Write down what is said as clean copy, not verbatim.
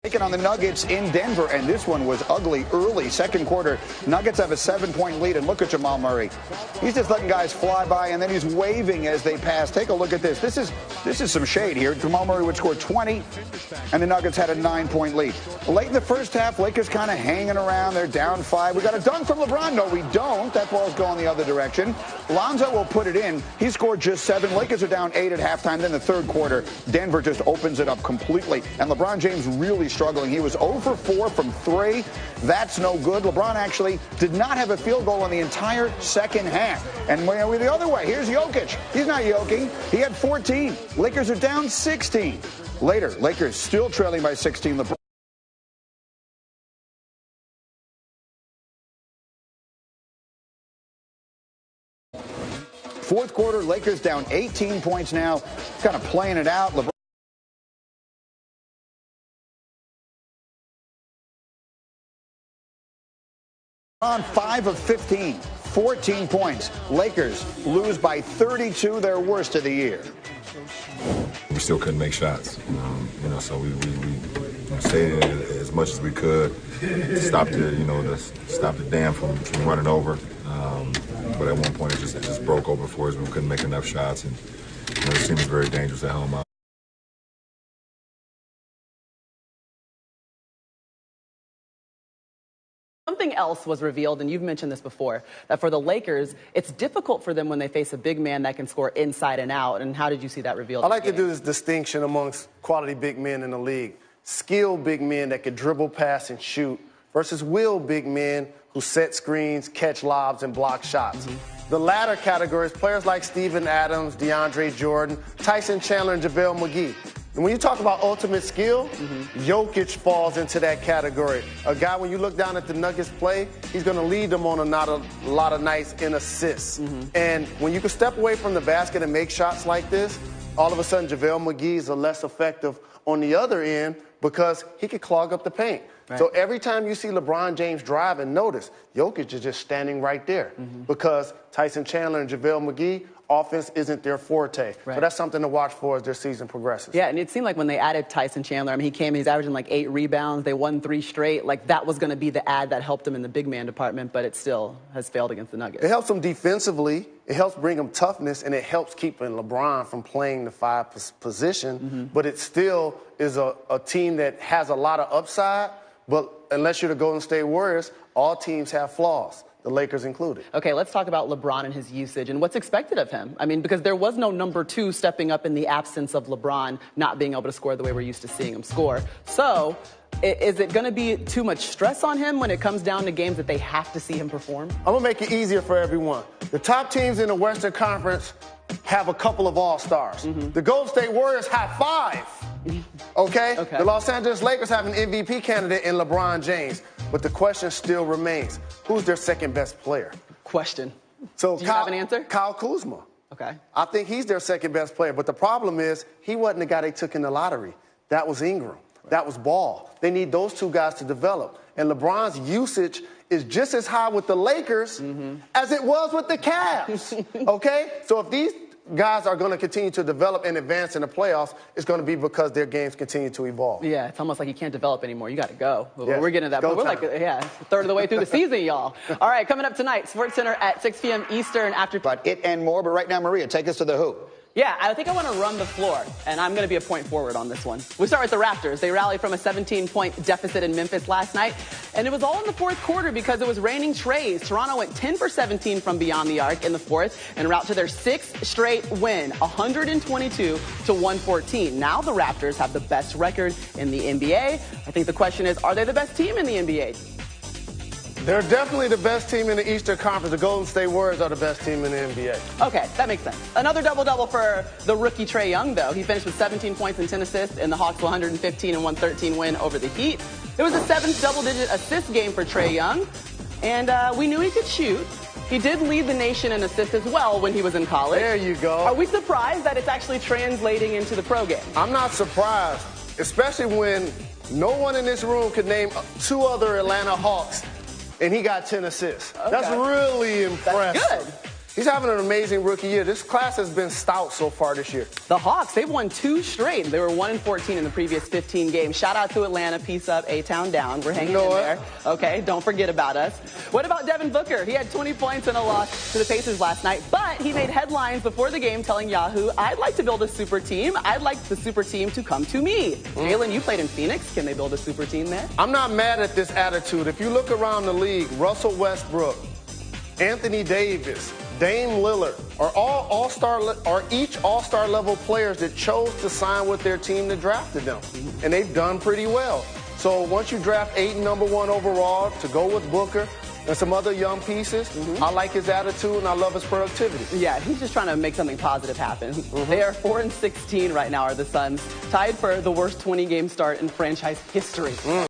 Taking on the Nuggets in Denver, and this one was ugly early. Second quarter, Nuggets have a 7-point lead, and look at Jamal Murray. He's just letting guys fly by, and then he's waving as they pass. Take a look at this. This is some shade here. Jamal Murray would score 20, and the Nuggets had a 9-point lead. Late in the first half, Lakers kind of hanging around. They're down 5. We got a dunk from LeBron. No, we don't. That ball's going the other direction. Lonzo will put it in. He scored just 7. Lakers are down 8 at halftime. Then the third quarter, Denver just opens it up completely, and LeBron James really struggling. He was 0 for 4 from 3. That's no good. LeBron actually did not have a field goal in the entire second half. And we're the other way. Here's Jokic. He's not yoking. He had 14. Lakers are down 16. Later, Lakers still trailing by 16. LeBron. Fourth quarter, Lakers down 18 points now. Kind of playing it out. LeBron on 5 of 15, 14 points. Lakers lose by 32, their worst of the year. We still couldn't make shots, so we stayed in as much as we could, stop the dam from running over. But at one point it just broke open for us. We couldn't make enough shots, and this team is very dangerous at home. Something else was revealed, and you've mentioned this before, that for the Lakers, it's difficult for them when they face a big man that can score inside and out. And how did you see that revealed? I like to do this distinction amongst quality big men in the league. Skilled big men that can dribble, pass, and shoot versus will big men who set screens, catch lobs, and block shots. The latter category is players like Steven Adams, DeAndre Jordan, Tyson Chandler, and JaVale McGee. And when you talk about ultimate skill, Jokic falls into that category. A guy, when you look down at the Nuggets play, he's going to lead them on a lot of nights in assists. And when you can step away from the basket and make shots like this, all of a sudden JaVale McGee is less effective on the other end because he can clog up the paint. Right. So every time you see LeBron James drive, and notice, Jokic is just standing right there because Tyson Chandler and JaVale McGee, offense isn't their forte. Right. So that's something to watch for as their season progresses. Yeah, and it seemed like when they added Tyson Chandler, he's averaging like 8 rebounds. They won 3 straight. Like, that was going to be the ad that helped them in the big man department, but it still has failed against the Nuggets. It helps them defensively. It helps bring them toughness, and it helps keeping LeBron from playing the 5 position. But it still is a team that has a lot of upside. But unless you're the Golden State Warriors, all teams have flaws, the Lakers included. Okay, let's talk about LeBron and his usage and what's expected of him. Because there was no number 2 stepping up in the absence of LeBron not being able to score the way we're used to seeing him score. So, is it going to be too much stress on him when it comes down to games that they have to see him perform? I'm going to make it easier for everyone. The top teams in the Western Conference have a couple of all-stars. The Golden State Warriors have 5. Okay? The Los Angeles Lakers have an MVP candidate in LeBron James. But the question still remains, who's their second-best player? Question. So do you have an answer? Kyle Kuzma. Okay. I think he's their second-best player. But the problem is, he wasn't the guy they took in the lottery. That was Ingram. That was Ball. They need those 2 guys to develop. And LeBron's usage is just as high with the Lakers as it was with the Cavs. Okay? So if these guys are going to continue to develop and advance in the playoffs, it's going to be because their games continue to evolve. Yeah, it's almost like you can't develop anymore. You got to go. Yes. We're getting to that point. We're like, a third of the way through the season, y'all. All right, coming up tonight, SportsCenter at 6 p.m. Eastern. But it and more. But right now, Maria, take us to the hoop. Yeah, I think I want to run the floor, and I'm going to be a point forward on this one. We start with the Raptors. They rallied from a 17-point deficit in Memphis last night, and it was all in the fourth quarter because it was raining trays. Toronto went 10 for 17 from beyond the arc in the fourth en route to their 6th straight win, 122 to 114. Now the Raptors have the best record in the NBA. I think the question is, are they the best team in the NBA? They're definitely the best team in the Eastern Conference. The Golden State Warriors are the best team in the NBA. Okay, that makes sense. Another double-double for the rookie Trae Young, though. He finished with 17 points and 10 assists in the Hawks' 115 and 113 win over the Heat. It was the 7th double-digit assist game for Trae Young, and we knew he could shoot. He did lead the nation in assists as well when he was in college. There you go. Are we surprised that it's actually translating into the pro game? I'm not surprised, especially when no one in this room could name 2 other Atlanta Hawks, and he got 10 assists. Okay. That's really impressive. That's good. He's having an amazing rookie year. This class has been stout so far this year. The Hawks, they've won 2 straight. They were 1-14 in the previous 15 games. Shout out to Atlanta. Peace up, A-Town down. We're hanging in there. Okay, don't forget about us. What about Devin Booker? He had 20 points in a loss to the Pacers last night, but he made headlines before the game telling Yahoo, I'd like to build a super team. I'd like the super team to come to me. Jalen, you played in Phoenix. Can they build a super team there? I'm not mad at this attitude. If you look around the league, Russell Westbrook, Anthony Davis, Dame Lillard are each all-star level players that chose to sign with their team that drafted them. And they've done pretty well. So once you draft 8 #1 overall to go with Booker and some other young pieces, I like his attitude and I love his productivity. Yeah, he's just trying to make something positive happen. They are 4-16 right now, are the Suns, tied for the worst 20-game start in franchise history.